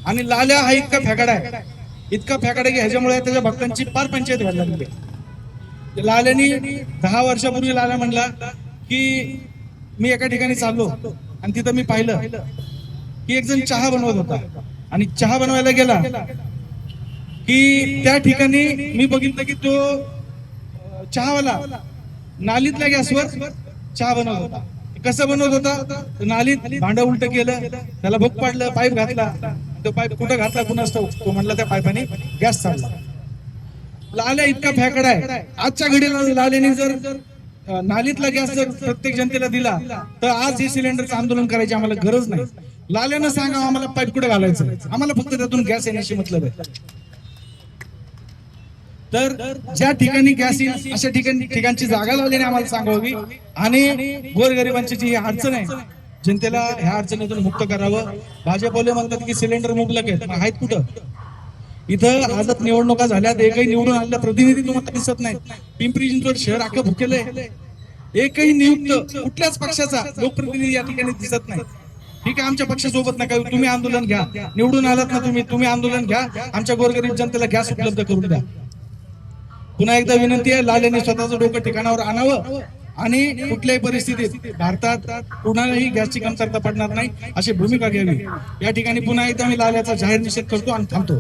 आणि लाल्या हा इतका फेकाडा आहे, इतका फेकाडा की ह्याच्यामुळे त्याच्या भक्तांची फार पंचायत व्हायला लागली. लाल्यानी 10 वर्षापूर्वी लाल्या म्हणला की मी एका ठिकाणी चाललो आणि तिथं मी पाहिलं की एक जण चहा बनवत होता आणि चहा बनवायला गेला की त्या ठिकाणी मी बघितलं की तो चहावाला नालीतल्या गॅसवर चहा बनवत होता. कसं बनवत होता? नालीत भांड उलट केलं, त्याला भूक पाडलं, पाईप घातला, तो पाईप कुठं घातला कुणास ठाऊक, तो म्हणला त्या पाईपाने गॅस चालला. लाल्या इतका फेकडा आहे, आजच्या घडीला लाल्याने जर नालीतला गॅस जर प्रत्येक जनतेला दिला तर आज हे सिलेंडरचं आंदोलन करायची आम्हाला गरज नाही. लाल्यानं सांगा आम्हाला पाईप कुठे घालायचं, आम्हाला फक्त त्यातून गॅस येण्याशी मतलब आहे. तर ज्या ठिकाणी गॅस येईल अशा ठिकाणची जागा लावल्याने आम्हाला सांगावी आणि गोरगरिबांची जी अडचण आहे जनतेला ह्या अडचणीतून मुक्त करावं. भाजपवाले म्हणतात की सिलेंडर मुबलक आहेत कुठं? इथं आजच निवडणुका झाल्यात, एकही निवडून आलेला प्रतिनिधी तुम्हाला दिसत नाही. पिंपरी चिंचवड शहर अख्खं भुकेलंय, एकही नियुक्त कुठल्याच पक्षाचा लोकप्रतिनिधी या ठिकाणी दिसत नाही. ठीक आहे, आमच्या पक्षासोबत नका, तुम्ही आंदोलन घ्या, निवडून आलात ना तुम्ही आंदोलन घ्या, आमच्या गोरगरीब जनतेला गॅस उपलब्ध करून द्या. पुन्हा एकदा विनंती आहे, लाल्याने स्वतःचं डोकं ठिकाणावर आणावं आणि कुठल्याही परिस्थितीत भारतात कुणालाही गॅसची कमतरता पडणार नाही अशी भूमिका घ्यावी. या ठिकाणी पुन्हा एकदा मी लाल्याचा जाहीर निषेध करतो आणि थांबतो.